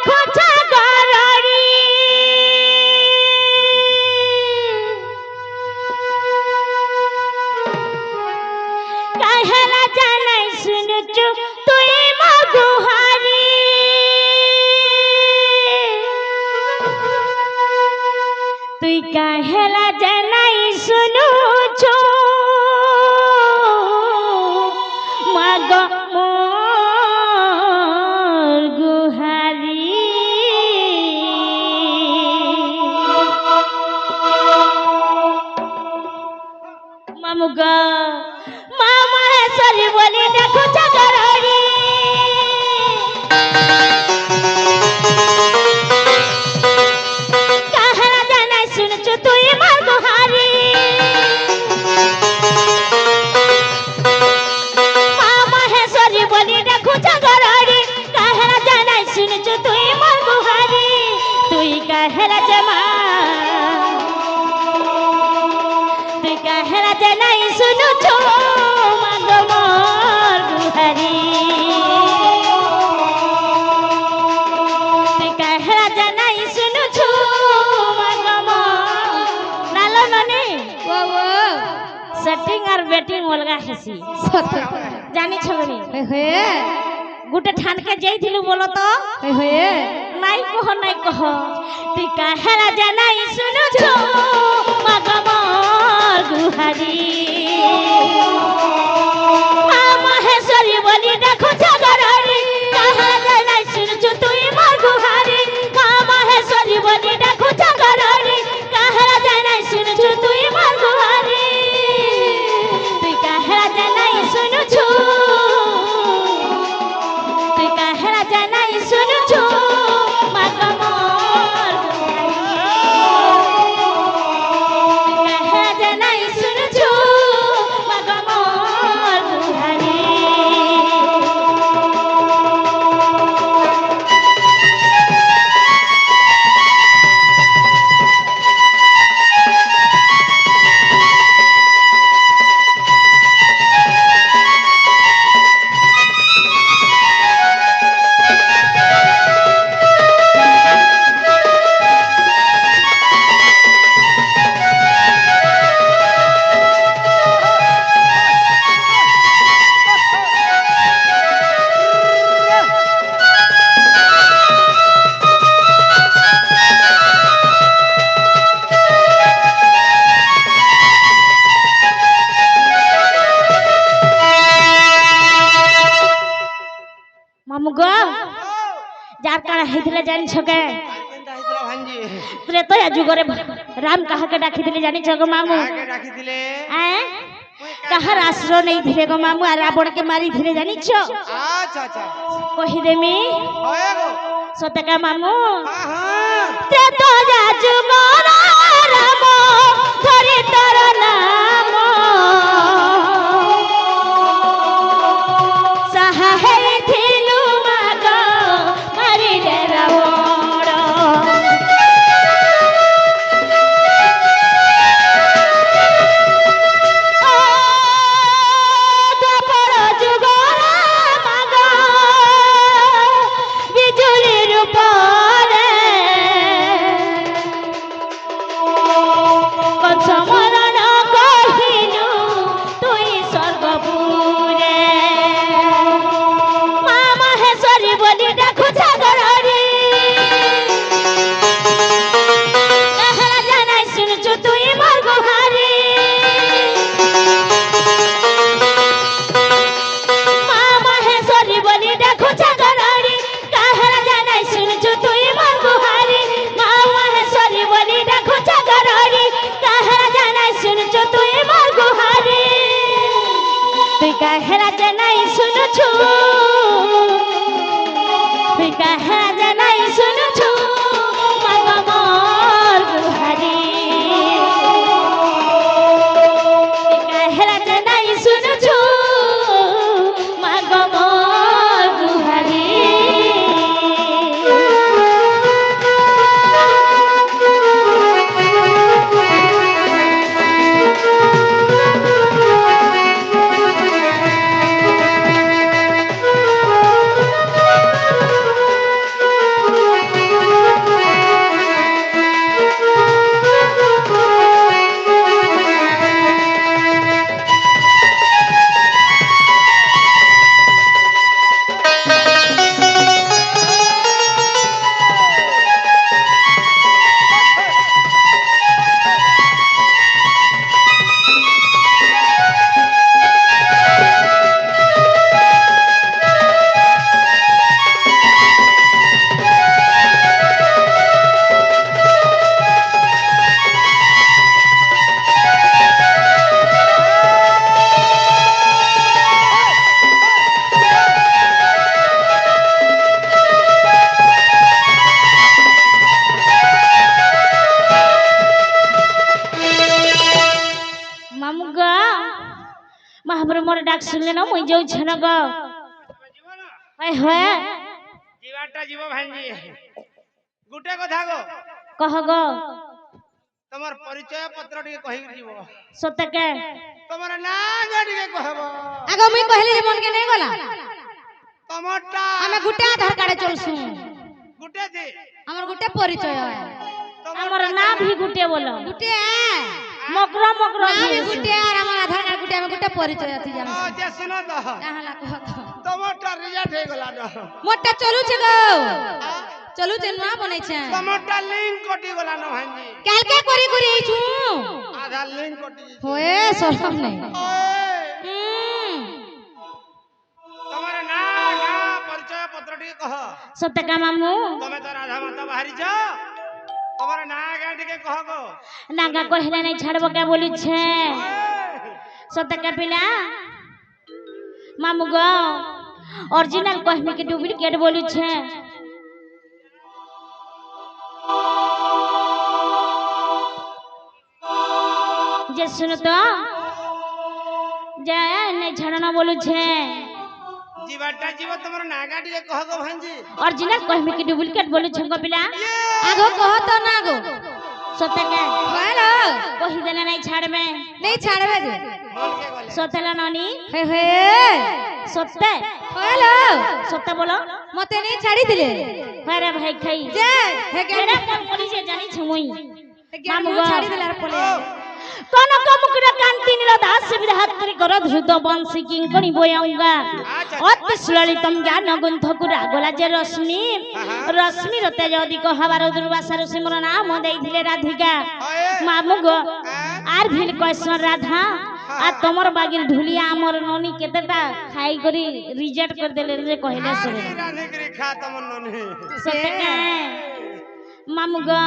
দেখো জাগরণী কাহেলা জানাই শুনুচু তুই মগুহারি তুই কাহেলা জানাই শুনুচু মাগ মোর গুহারি মামুগা মা মহেশ্বরী বলি দেখো জাগরণী কাহারা জানাই শুনছো তুই মার গুহারি মা মহেশ্বরী বলি দেখো জাগরণী কাহারা জানাই শুনছো তুই মার গুহারি তুই কাহারা জমা তুই কাহারা জানাই শুনছো মাগ মোর গুহারি তুই কাহারা জানাই শুনছো মাগ মোর নালো ননি সেটিং আর বেটিং অলগা হেসি জানি ছগনি গুটে ঠানকে যাইছিলু বলো তো নাই কহ তুই কাহারা জানাই শুনছো মাগ মোর গুহারি মা মহেশ্বরী বলি দেখো জাগরণী কাহারা জানাই শুনছো তুই মোর গুহারি মা মহেশ্বরী বলি দেখো জাগরণী কাহারা জানাই শুনছো তুই মোর গুহারি তুই কাহারা জানাই শুনছো তুই কাহারা জানাই শুনছো মাগ মোর তুই কাহারা জানাই শুনছো মাগ মোর গুহারি মামুগো যার কারা হেইছিলে জানিছ কে ত্রেতয়া যুগরে রাম কাহাকে ডাকিଥିଲେ জানিছ গো মামু কাহার আশ্রয় নেইଥିଲେ গো মামু আর রাবণকে মারিଥିଲେ জানিছ কহিদেমি সতকা মামু ত্রেতয়া যুগর রাম ধরি তোর নাম সাহা হেইଥିଲୁ মাগ মারিলে রাবণ দ্বাপর যুগর মাগ বিজুলি রূপরে কংস মরণ কহিলু তুই স্বর্গপুরে মা মহেশ্বরী বলি দেখো জাগরণী কাহারা জানাই শুনছো তুই মোর গুহারি মা মহেশ্বরী বলি দেখো জাগরণী কাহারা জানাই শুনছো তুই মোর গুহারি মা মহেশ্বরী বলি দেখো জাগরণী কাহারা জানাই শুনছো তুই মোর গুহারি তুই কাহারা জানাই শুনছো তুই কাহারা জানাই শুনছো মাগ মোর গুহারি তুই কাহারা জানাই শুনছো মাগ মোর গুহারি मोर डाक सुनले न मुई जाऊ छन ग हाय हाय जीवाटा जीव भांजी गुटे कथा गो कह गो तमर परिचय पत्र टिके कहि जीव सत के तमर नाम टिके कहबो आगो मुई कहली जे मन के नहीं गला तमरटा हमें गुटे आधार कार्ड चलसु गुटे दे हमर गुटे परिचय है हमर ना भी गुटे बोलो गुटे है मकरा मकरा ना भी गुटे और हमर आधार कार्ड गुटे में गुटे परिचय अथि जान ओ जे सुनो तो कहाला कह तो तमरटा रिजल्ट हे गला न मोटा चलू छे गो चलू छे ना बनै छे तमरटा लिंक कटि गला न भांजी काल के करी करी छु आधार लिंक कटि होए सरम नहीं तमर ना परिचय पत्र टिके कह सत का मामू तमे तो राधा माता बाहरी छ तमर ना टिके कह गो नागा कहले नहीं छाड़बो के बोली छे सत का पिला मामू गो ओरिजिनल कहने के डुप्लीकेट बोली छे जे सुनो तो जे नहीं छाड़ना बोलू छे जीवाटा जीव तमर नागा टिके कह गो भांजी ओरिजिनल कहने के डुप्लीकेट बोलू छे गो पिला आगो कह तो ना गो सत के हेलो कहि देना नहीं छाड़ में नहीं छाड़बे जे मन के गले सतला नानी हे हे सत्ते हेलो सत्ता बोलो मते नहीं छाड़ी दिले अरे भाई खाई जे हे केना काम करी से जानी छ मुई मामू छाड़ी दिले रे पले कोन को मुकुरा कांति निरदास विधात्री कर धृत वंशी किंकणी बोयाऊंगा अति सुललितम ज्ञान गुंथकुरा गोला जे रश्मि रश्मि रते जदि को हवार दुर्वासा ऋषि मोर नाम देइथिले राधिका मामू गो आर भिल कैसन राधा आ तमर बागिर ढुलिया हमर ननी केतेटा खाई करी रिजेक्ट कर देले जे कहले से रानी करी खा तमन ननी सत्य मामू गो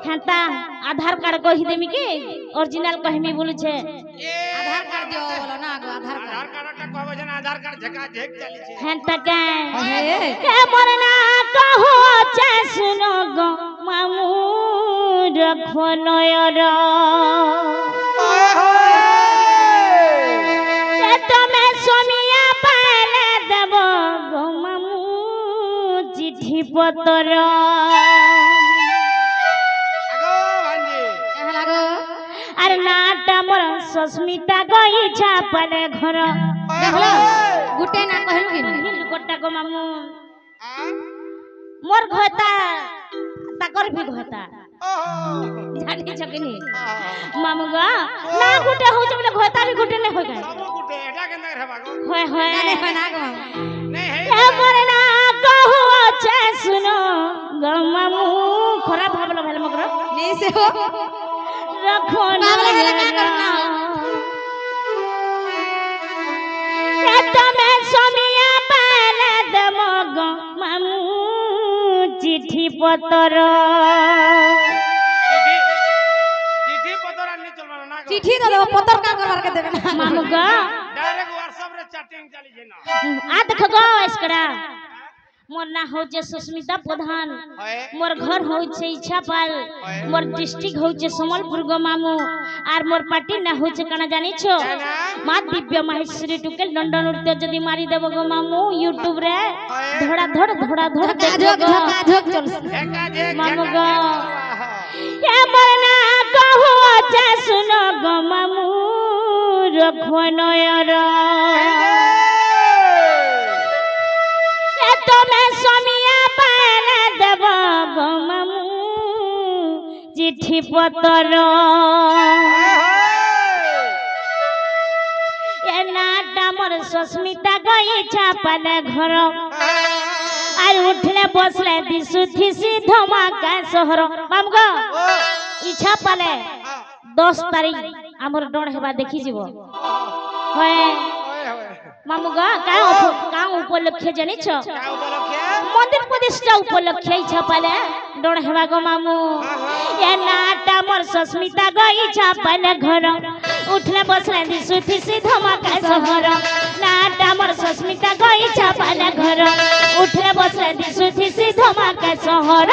हेता आधार कार्ड कहि देमी के ओरिजिनल कहमी बोलु छे आधार कार्ड दियो बोलो ना गो आधार कार्ड आधार कार्ड कहबो जन आधार कार्ड झका झेक चली छे हेता के मरना कहू चे सुनो गो मामू रखो नयर तमे सोमिया पाले देब गो मामू चिट्ठी पतर आगो भांजी कहा लागो अरे नाटा मोर सस्मिता गई छापले घर देखलो गुटे ना कहलु कि हिल गोटा गो मामू मोर घता ताकर भी घता जानी छकनी मामू गा ना गुटे हो जबले घता भी गुटे नहीं हो गए सब गुटे एटा केंदा रहबा गो होय होय नहीं ना गो नहीं है ए मरना कहू छे सुनो गो मामू खराब भाबलो भेल मगर नहीं से हो रखो बाबला वाला का करना ए तमे सोमिया पाले देम गो मामू चिट्ठी पतर चिट्ठी पत्र आनी चलबा ना गो चिट्ठी दे देबो पत्तर का करवार के देबे ना मामू गा डायरेक्ट व्हाट्सएप रे चैटिंग चली जे ना आ देखो गो इसकड़ा मोर ना हो जे सुस्मिता प्रधान है मोर घर हो छे इच्छापाल मोर डिस्ट्रिक्ट हो छे समलपुर गो मामू आर मोर पार्टी ना हो छे कना जानि छो मां दिव्य माहेश्वरी टुकेल लंडन नृत्य जदी मारी देबो गो मामू यूट्यूब रे धड़ा धड़ झक झक चल झका झेक मामू गो ए मरना कहू छे सुनो गो मामू रखो नयर तमे सोमिया पाले देब गो मामू चिट्ठी पतर ए नाटा मोर सस्मिता गई छापले घर आर उठले बसले दिसु थिसी धमाका शहर मामू गो इच्छा पाले 10 तारीख हमर डण हेबा देखि जीवो होय मामू गा का उपलक्ष्य जानि छ का उपलक्ष्य मंदिर प्रतिष्ठा उपलक्ष्य इच्छा पाले डण हेबा गो मामू ए नाटा मोर सस्मिता गई छापले घर उठले बसले दिसु थिसी धमाका शहर नाटा मोर सस्मिता गई छापले घर उठले बसले दिसु थिसी धमाका शहर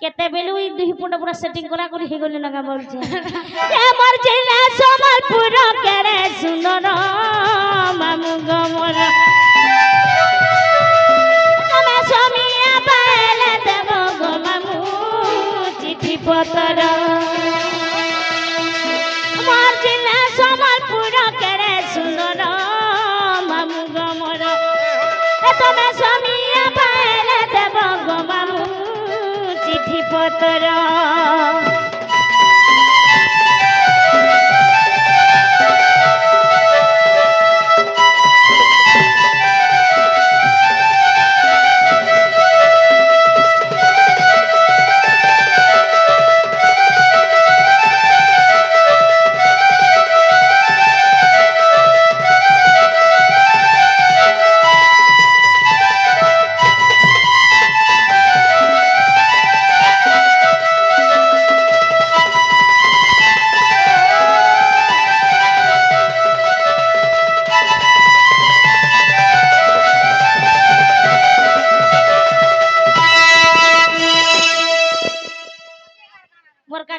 केते बेलु দুই পুট পুরো সেটিং করা করে হে গলি না বলছে আমার জেলা সম্বলপুর কেরে সুন্দর মামু গমর তুমি সমিয়া পাইলে দেব গো মামু চিঠি পত্র আমার জেলা সম্বলপুর কেরে সুন্দর মামু গমর তুমি সমিয়া পাইলে দেব গো মামু চিঠি পত্র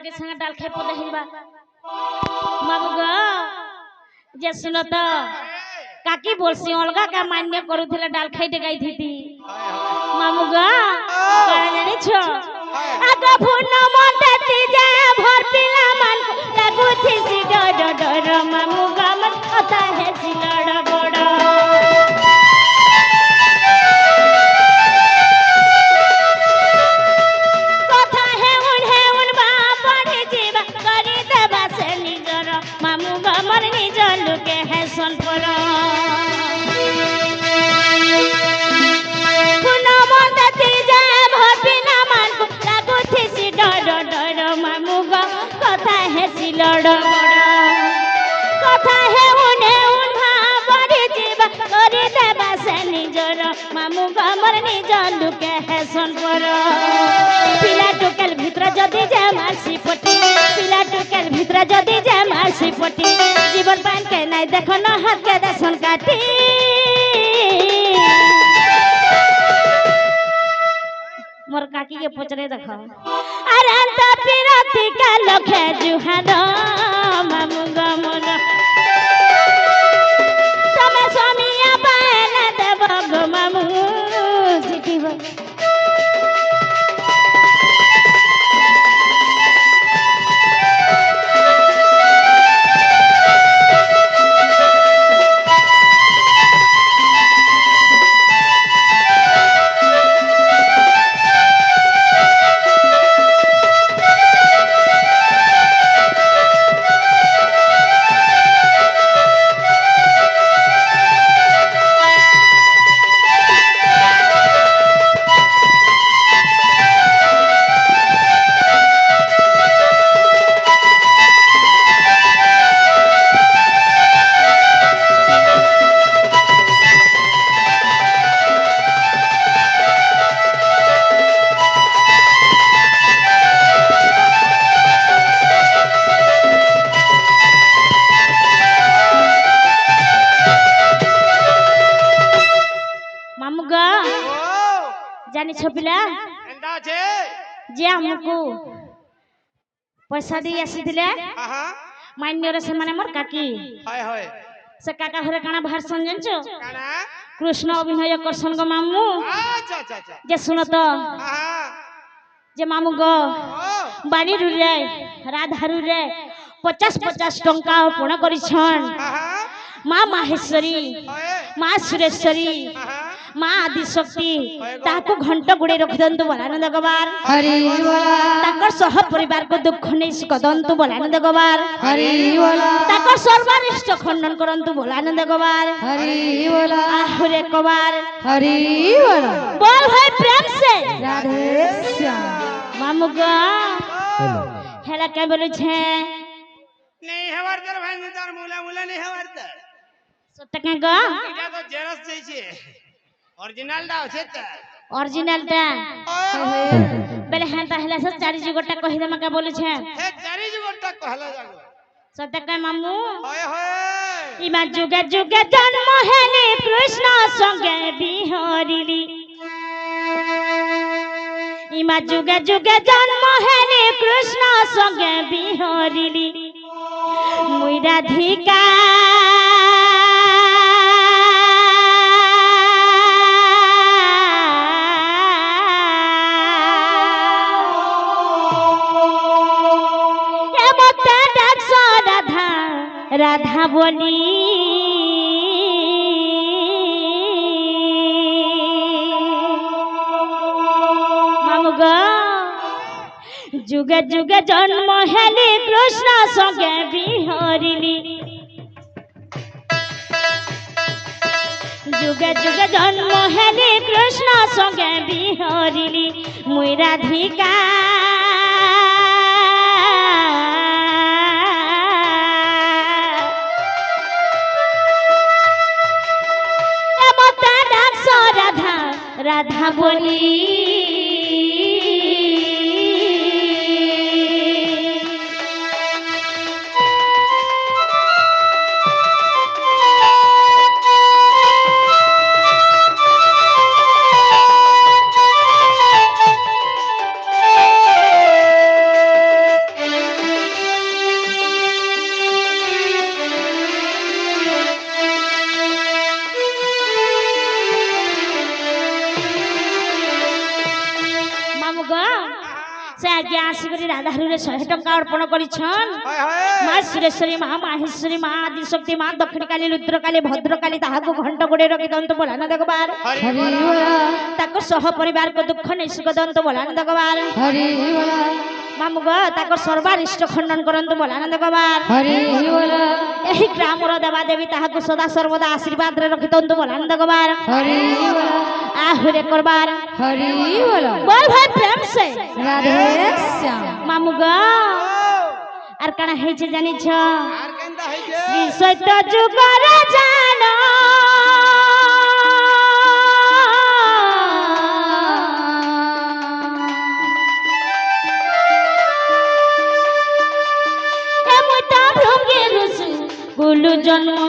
के संग डाल खे पदे हिलबा माबू गो जे सुनो तो काकी बोलसी अलगा का मान्य करूथिले डाल खाई दे गई थी मामू गो का जानि छो आगा फुन मनते जे भर पिला मन लागु थी सी डर डर मामू गो मन कथा है सी लड़ बड़ मामू गमर निजन लुके है सन पर पिला टुकल भितर जदी जे मासी पटी पिला टुकल भितर जदी जे मासी पटी जीवन पान के नहीं देखो न हाथ के दसन काटी मोर काकी के पचरे देखो अरे अंत पिरती का लखे जुहान मामू गमर तमे स्वामिया पाले देव गो मामू सिटी हो जानी छपिला एंदा छे जे हमकु पैसा दी आसीथिले आहा मान्य रे से माने मोर काकी हाय हाय से काका घरे काना भाषण जानछो काना कृष्ण अभिनय करसन गो मामू अच्छा अच्छा अच्छा जे सुनो तो आहा जे मामू गो बानी रुरे राधा रुरे 50-50 टंका पूर्ण करिछन आहा मां माहेश्वरी मां सुरेश्वरी आहा मां आदि शक्ति ताको घंटा गुडे रखदंतु बलानंद गवार हरि बोला ताकर सह परिवार को दुख नै सुकदंतु बलानंद गवार हरि बोला ताकर सर्वनिष्ठ खंडन करंतु बलानंद गवार हरि बोला आहुरे कवार हरि बोला बोल है प्रेम से राधे श्याम मामू गा हेला के बोले छे नहीं हवार तर भाई तार मुला मुला नहीं हवार तर सतके गा এটা তো জেরক্স চাইছে অরিজিনালটা আছে তো ओरिजिनल टा बेले हेता हेला से चारि जुगटा कहि दे मका बोले छे हे चारि जुगटा कहला जागो सतके मामू होय होय इमा जुगे जुगे जन्म हेले कृष्ण संगे बिहरिली ইমা যুগে যুগে জন্ম হেলি কৃষ্ণ সঙ্গে বিহরিলি মুই রাধিকা এমতে ডাকছ রাধা রাধা বলি যুগে যুগে জন্ম হেলি কৃষ্ণ সঙ্গে বিহরিলি যুগে যুগে জন্ম হেলি কৃষ্ণ সঙ্গে বিহরিলি মুই রাধিকা এমতে ডাকছ রাধা রাধা বলি से आगे आसिक राधारू 100 टंका अर्पण करिछन माँ सुरेश्वरी माँ माहेश्वरी माँ आदिशक्ति माँ दक्षिणकाली रुद्रकाली भद्रकाली ताहाको घंट गोड़े रखी दंत बोलान दगबार ताको सह परिवार को दुख नहीं सुख दंत बोलान दगबार मामुग ताको सर्वारिष्ट खंडन करंत बोलान दगबार एही ग्रामर देवा देवी ताहाको सदा सर्वदा आशीर्वाद रे रखी दंत बोलान दगबार आहुरे करबार बोल भाई प्रेम से राधे श्याम मामुग आर काना हे जे जानि छ श्री सत्य जुगर जानो ए मुता भृंगे रुसु गुलु जन्म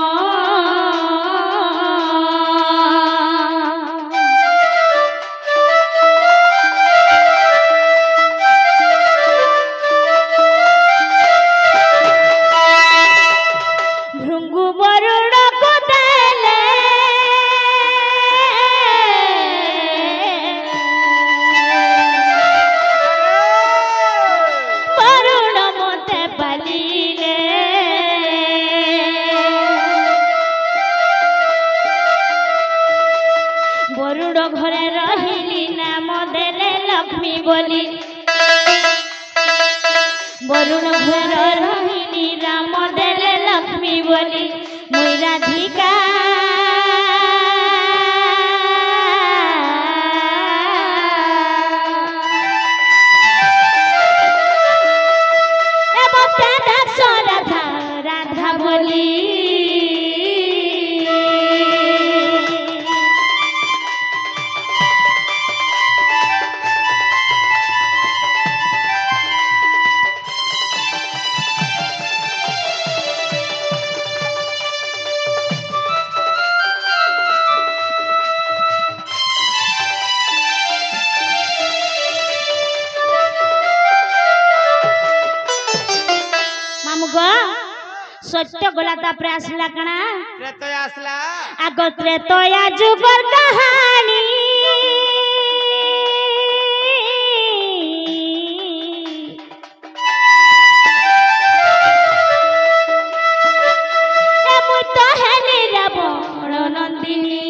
घरे रहिली नाम देले लक्ष्मी बोली वरुण घरे रहिली राम देले लक्ष्मी बोली मुई राधिका राधा राधा बोली सत्य गोला तापरे आसला कणा त्रेतय आसला आगो त्रेतया जुगर कहानी ए मुई तो हेली रावण नंदिनी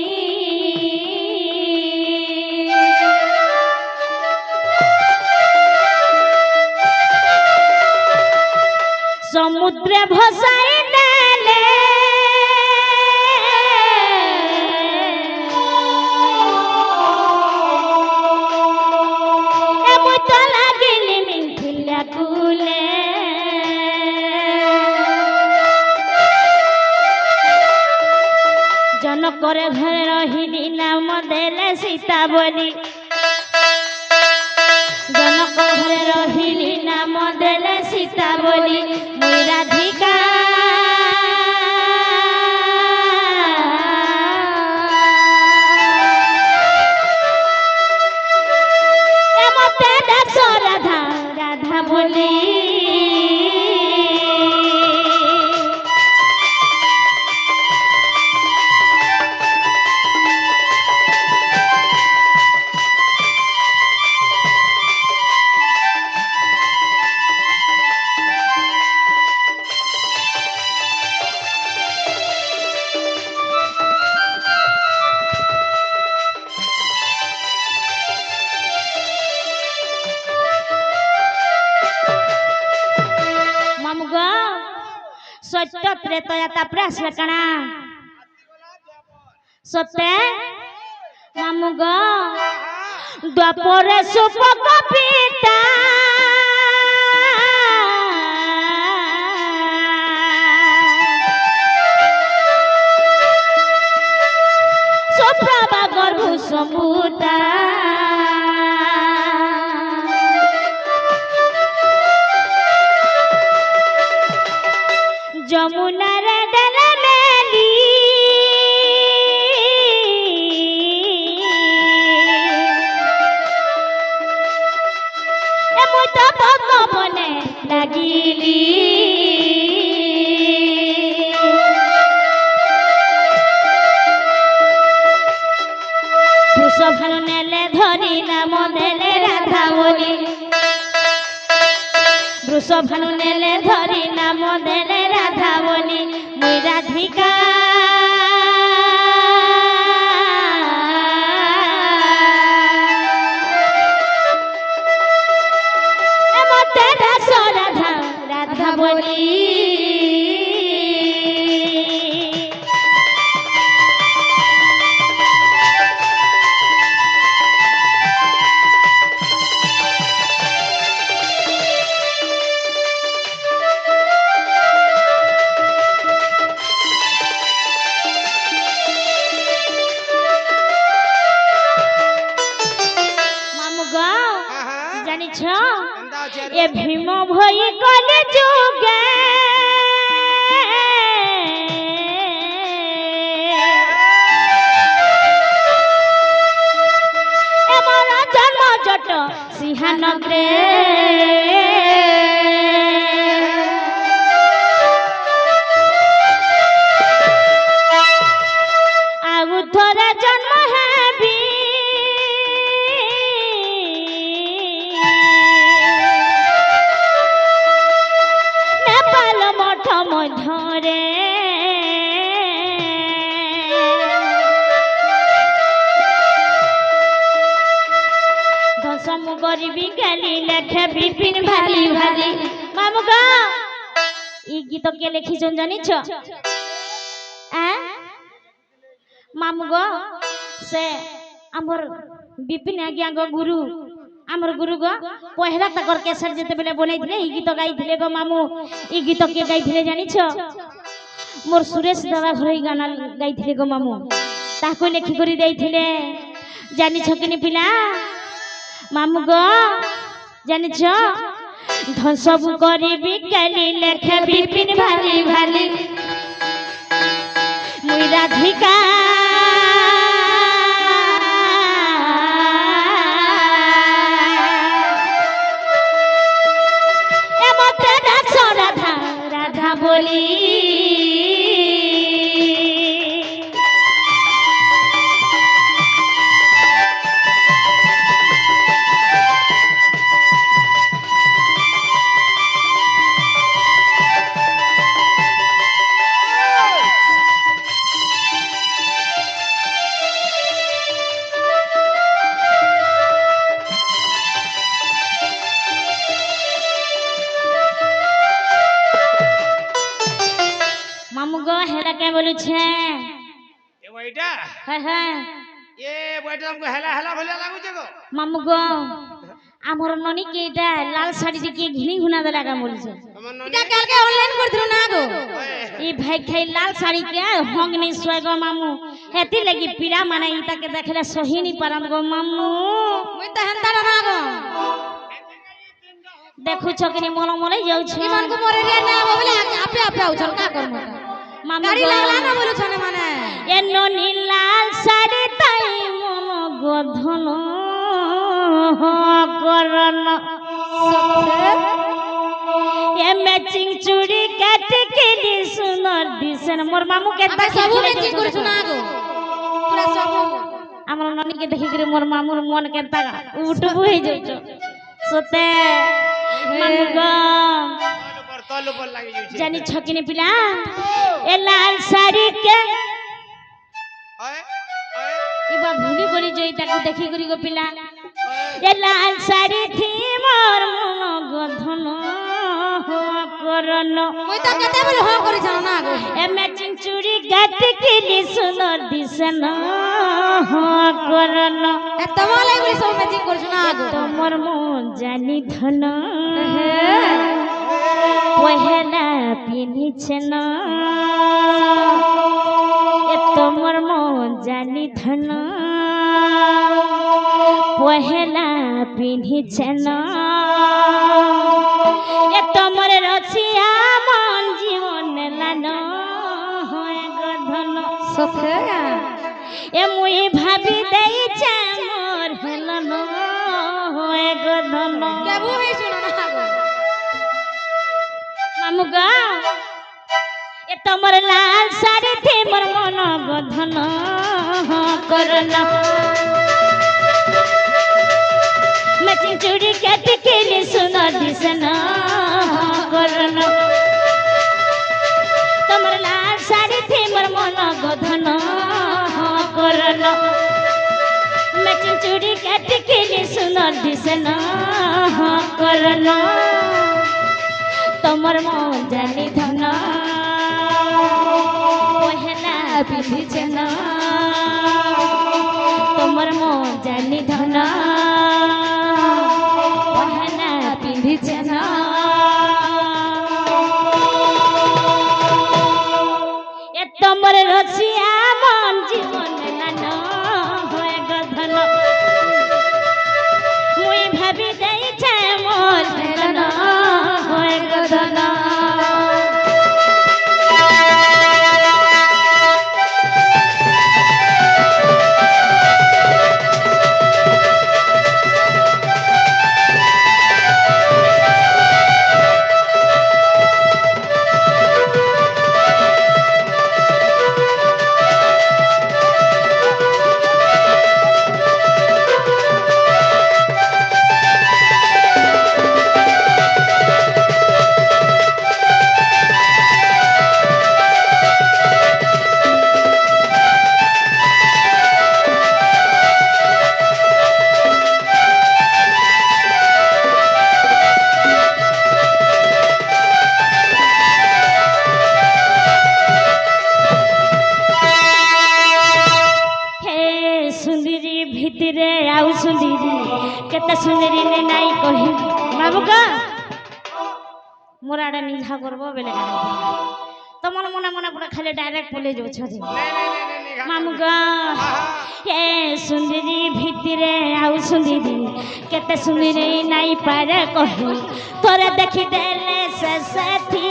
समुद्र भसाई जनकर घरे रहिली नाम देले सीता बोली जनकर घरे रहिली नाम देले सीता बोली मुई राधिका मते ତ୍ରେତୟା ତାପରେ ଆସିଲା କାଣା ସତେ ମାମୁ ଗ ଦ୍ୱାପରେ ସୁପକ ପିତା ସୁପ୍ରଭା ଗର୍ଭ ସମୁତା যমুনার ডালে মেলি এমত পবনে লাগিলি বৃষভানু নেলে ধরি নাম দেলে রাধা বলি বৃষভানু নেলে ধরি নাম দেলে রাধা বলি মুই রাধিকা মতে রাস রাধা রাধা বলি জানিছ এ ভীম ভই কলে যুগে এমন জন্ম জট সিংহানগ্রে ଆଉ ଥରେ ଜନ୍ମ ହେବି নেপাল মঠ মধ্যরে দশম গরিবি গালি লেখে বিপিন ভালি ভালি মামু গো ই গীত কে লিখিছন জানিছ মামু গো সে আমার বিপিন আজ্ঞা গো গুরু আমার গুরু গো পহলা তাকর কেসর যেতে বেলে বনাইଥିଲେ এই গীত গাইଥିଲେ গো মামু এই গীত কে গাইଥିଲେ জানিছ মোর সুরেশ দাদা ঘরই গানা গাইଥିଲେ গো মামু তাকো লেখি করি দেইଥିଲେ জানিছ কিনি পিলা মামু গো জানিছ ধ্বংসবু করিবি কালি লেখে বিপিন ভালি ভালি মুই রাধিকা রাধা বলি মামু গো হেলা কে বলুছে এ বইটা হ্যাঁ হ্যাঁ এ বইটা हमको হেলা হেলা ভলিয়া লাগুছে গো মামু গো আমার ননি কে এটা লাল শাড়ি দিয়ে ঘিনি ঘুনা দে লাগা বলছে আমার ননি এটা কালকে অনলাইন করছিল না গো এই ভাই খাই লাল শাড়ি কে হং नहीं सोए गो मामू हेती लगी पीड़ा माने इता के देखले सही नहीं परम गो मामू মুই তো হেনতা না গো देखु छकनी मोल मोले जाउ छ ইমান কো মরে রে না বলে আপে আপে উছল কা করব मामू গাড়ি লাগলা না বলু ছনে মানে এ ননি লাল শাড়ি তাই মন গধন করন এ ম্যাচিং চুড়ি কাটি के दी सुंदर दिसन मोर मामू के আপে সব ম্যাচিং করছু না গো পুরা সব আমার ননি के देखि करे मोर मामूर मन के ता उठबु हे जाउ सते मामू गो तल ऊपर लागि जाउ छै जानी छकिनी पिला ए लाल साड़ी के ओए ओए इबा भूली गरी जई ताकू देखि करी गो पिला ए लाल साड़ी थी मोर मन गधन করন মুই তো কেতে বলে হ করি জানো না আগে এ ম্যাচিং চুড়ি গাতে কিনি সুন্দর দিছে না করন এত ভালো বলে সব ম্যাচিং করছ না আগে তোমার মন জানি ধন পহেলা পিনিছে না এ তোমার মন জানি ধন পহেলা পিনিছে না এ তোমার রচিয়া মন জীবন লানো হয় গধন সফে এ মুই ভাবি দেইছে মোর হেলন হয় গধন কেবু হই শুনো না আগে মামুগা এ তোমার লাল শাড়ি থে মোর মন গধন করন ম্যাচিং চুড়ি কেটে কেলি সুন্দর দিছে না করন তোমার লাল শাড়ি থে মোর মন গধন করন ম্যাচিং চুড়ি কেটে কেলি সুন্দর দিছে না করন তোমার মন জানি ধন পহেলা পিঁধিছে না তোমার মন জানি ধন পহেলা পিঁধিছে না এ তোমার রসিয়া মন জীবন লানো হয়ে গধন মুই ভাবি দেইছে মোর হেলন হয়ে গধন ভিতরে আউ সুন্দরী কেতে সুন্দরী নে নাই কহি বাবুকা মোর আড়ে নিঝা করবো বেলে তোমার মনে মনে পুরো খালি ডাইরেক্ট বলে যাচ্ছ মামুগা হে সুন্দরী ভিতরে আউ সুন্দরী কেতে সুন্দরী নাই পারে কহি তোরে দেখি দেলে সে সাথী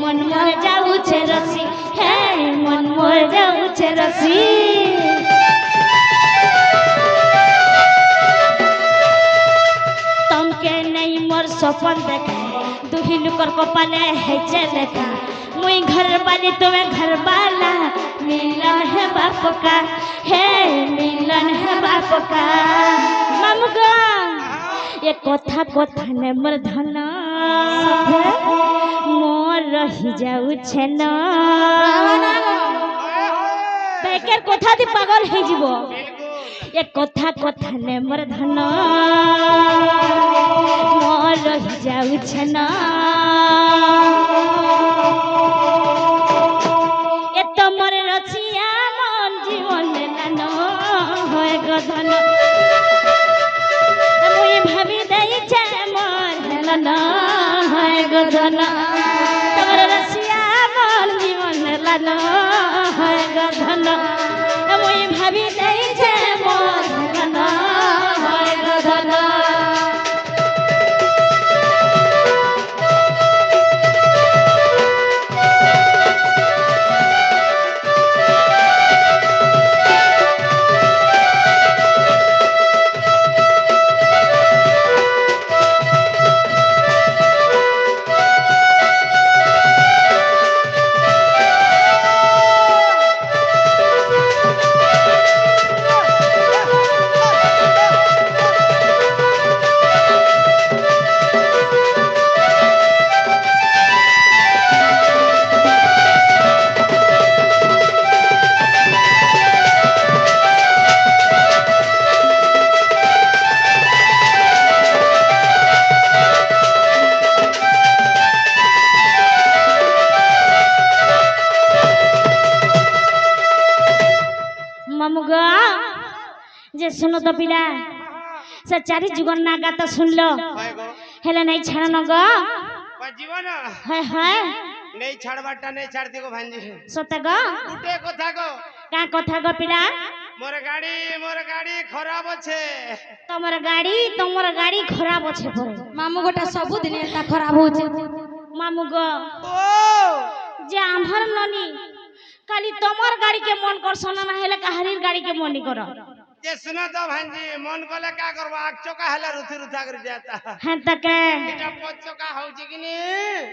মন মোর যাউছে রসি হে মন মোর যাউছে রসি सपन देखा दुही लुकर कपाले हेचे देखा मुई घर वाली तुम्हें घर वाला मिलन है बाप का हे मिलन है बाप का मामुगा ये कथा ने मोर धन मोर रही जाऊ छे न बेकर कथा दी पागल हे जीवो ये कथा ने मोर धन मोर रही जाऊ छे न ये तो मोर रचिया मन जीवन लानो होय गधन मुई भाबी देई छे मोर हेलन होय गधन तोर रचिया मन जीवन लानो होय गधन मुई भाबी देई छे मोर हेलन होय गधन मामू गो जे सुनो तो पिला से चारी जुगन ना गाता सुन लो হয় গো हेले नहीं छाड़नो गो জীবন हाय নেই ছাড়বারটা নেই ছাড় দিগো ভাঞ্জি सत्य गो দুটে কথা গো का कथा गो पिला মোর গাড়ি খারাপ আছে तमर गाड़ी खराब अच्छे पड़े मामू गोटा सबु दिन एता खराब हो छे मामू गो ও जे आम्हर ननी खाली तमर गाड़ी के मन कर सोना ना हेले काहरीर गाड़ी के मन नहीं करो যে শুনো তো ভাঞ্জি মন কলে কা করবা আগ চকা হেলা রুথা করে যাতা हैं तक এটা পচ চকা হউছি কিনি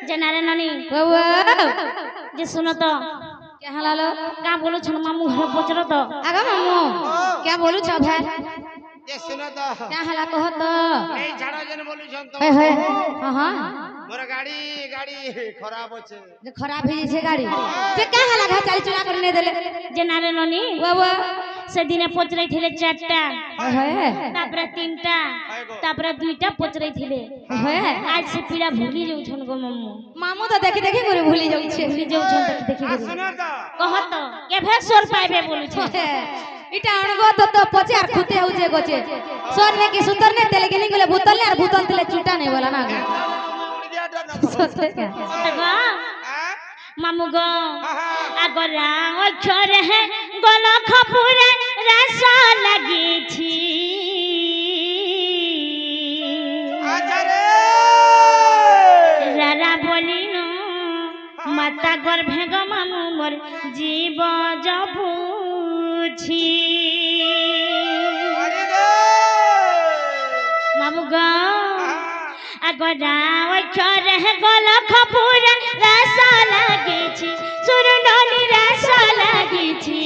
जे नारे ननी बाबू जे सुनो तो क्या हालालो का बोलो छन मामू घर पचरो तो आगा मामू क्या बोलू छ भाई যে শুনো তো क्या हाला कहो तो নেই ছাড়ো যেন বলু ছন তো हे हां हां মোর গাড়ি খারাপ আছে जे खराब ही छे गाड़ी जे क्या हाला घा चाली चुरा करने देले जे नारे ननी बाबू से दिने पचरै थिले चारटा हे तापरे तीनटा तापरे दुईटा पचरै थिले हे आज से पीड़ा भूली जाऊ छन गो मामू मामू तो देखि देखि करे भूली जाउ छे भूली जाऊ छन देखि আর देखि শুনো তো कहत के भेसोर पाइबे बोलू छे इटा अणगो तो पचे आर खुते होजे गोचे सोर ने की सुतर ने तेले गेली गले भूतल ने आर भूतल तेले चुटा नहीं बोला ना सोते क्या तगो হ্যাঁ मामू गो হ্যাঁ আগরা অক্ষর হে গল খপুরে রস লাগিছি আচ্ছা রে রারা বলিন মাতা গর্ভে গো মামু মোর জীব জবুছি আরে রে মামু গো আগরা অক্ষর হে গল খপুরে রস লাগিছি সুরননি রস লাগিছি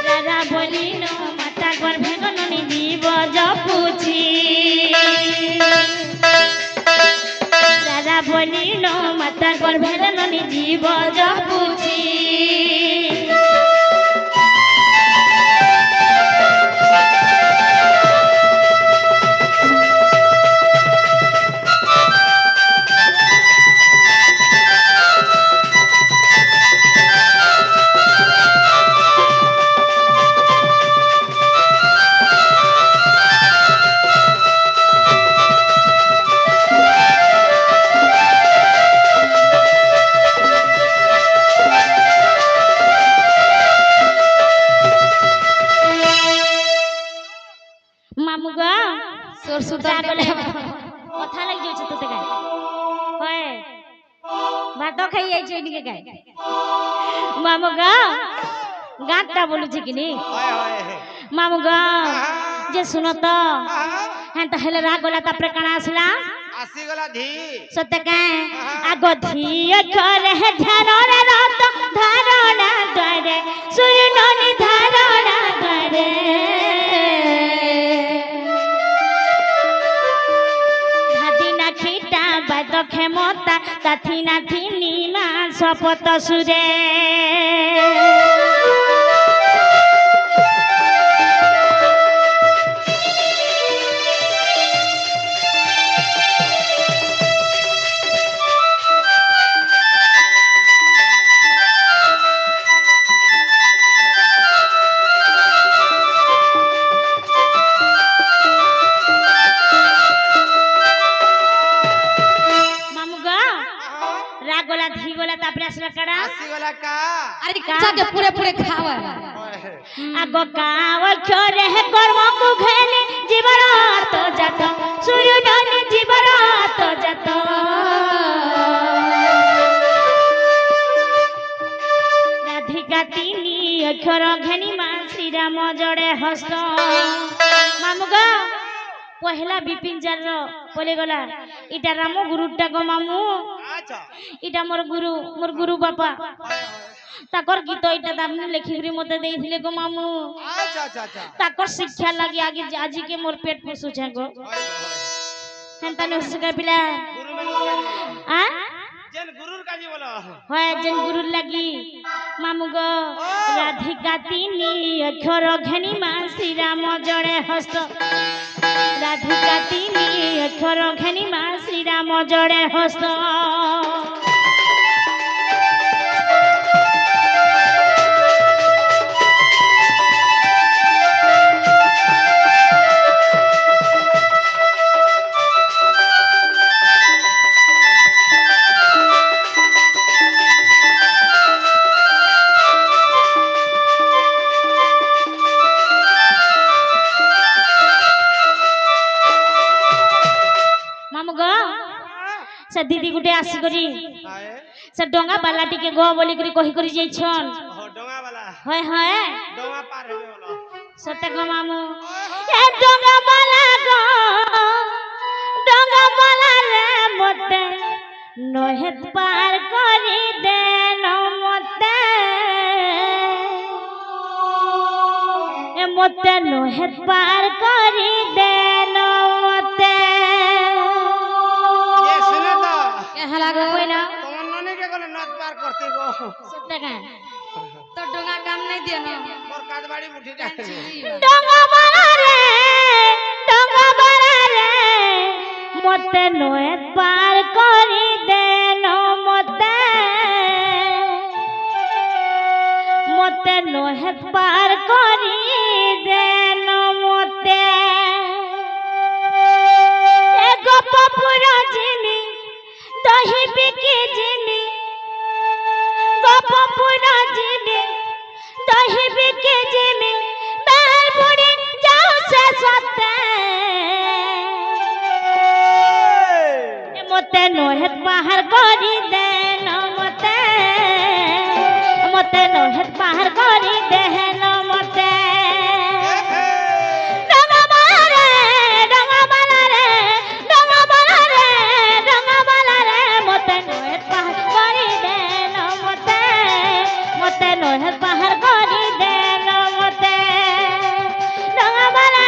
রারা বলিন মাতা গর্ভে গো ননি জীব জপুছি রারা বলিন মাতা গর্ভে গো ননি জীব জপুছি मामू गो सोर सुतर जागले কথা লাগি যাচ্ছে তোতে গায় হয় ভাত খাই যাইছে এদিকে গায় মামু গো গানটা বলুছি কিনি হয় হয় মামু গো যে শুনো তো হ্যাঁ তাহলে রাগ গলা তারপরে কানা আসলা আসিগলা ধি সত্য কায় আগ ধিয় করে ধারণা রত ধারণা করে সুরননি ধারণা করে ধাদিনা খিটা বাদ ক্ষমতা তাথি নাথি নীমা শপথ সুরে मामू गो राग गोला धी गोला तापरे असला कड़ा আসিগলা কা अरे कच्चा के पूरे पूरे खावा आगो गाव छोरे है कर्म को घेने जीवरात जत सुरननि जीवरात जत राधिका तिनी अक्षर घेनी मा श्री राम जड़े हस्त मामू गो पहला बिपिन जार बोले गला इटा राम गुरुटा गो मामू আচ্ছা इटा मोर गुरु बापा ताकर गीत इटा दामने लेखि करी मते देइथिले गो मामू আচ্ছা আচ্ছা আচ্ছা ताकर शिक्षा लगी आगे आजी के मोर पेट पोसु छे गो हेंता न सका पिला গুরু মেন आ যেন গুরুর কাজী বলো होय जन गुरु लगी मामू गो राधिका तिनी अक्षर घेनी मा श्री राम जड़े हस्त राधिका तिनी अक्षर घेनी मा श्री राम जड़े हस्त से दीदी गुटे आसी करी आए से डोंगा बाला टिके गो बोली करी कही करी जाइछन हो डोंगा वाला होय होय डोंगा पार हेबे बोलो सत्य गो मामू ए डोंगा बाला गो डोंगा बाला रे मते नहेत पार करी दे न मते ए मते नहेत पार करी दे न मते ये सुनो तो क्या लागो कोई ना তোমার ননি কে গলে নদ পার করতে গো सत्य का तो डोंगा काम नहीं दियो ना মোর কাজবাড়ি উঠি যায় डोंगा बाला रे मते नहेत पार करी दे न मते मते नहेत पार करी दे न मते ए गोपपुरा जिनी दही बिकी जिनी गोपपुरा जिनी दही बिकी जिनी बाल बुढ़ी जाओ से सते मते नहेत पार करी दे न मते मते नहेत पार करी दे न मते डोंगा बाला रे मते नहेत पार करी दे न मते मते नहेत पार करी दे न मते डोंगा बाला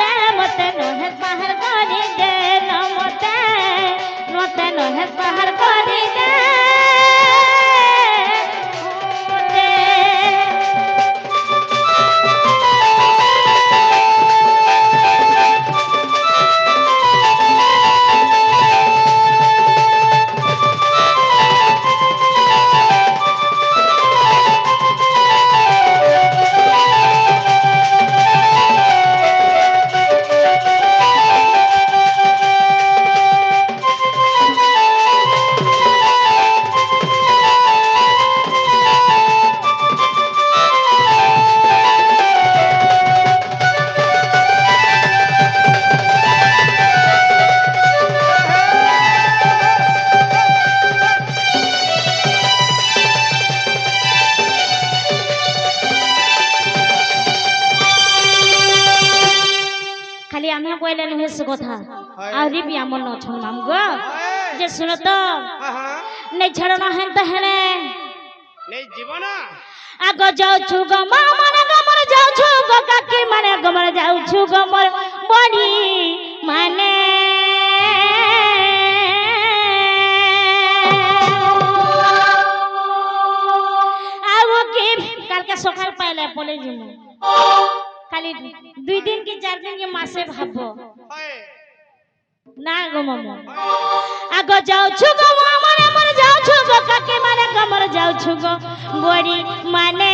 रे मते नहेत पार करी दे न मते मते नहेत पार करी दे मते खाली आमे कोइले नुहे से कथा आउरी भी आमन न छन माम गो जे सुनो तो हां हां नै छड़ना हेन त हेने নেই জীবন आग जाऊ छु गो मामन गमर जाऊ छु गो काकी माने गमर जाऊ छु गमर बड़ी माने आगो की काल के सकाल पाइले पले जिमु खाली 2 दिन की 4 दिन के मासे भाबो হয় ना गो मामू आग जाऊ छु गो मामन मर जाऊ छु गो काकी माने गमर जाऊ छु गो बड़ी माने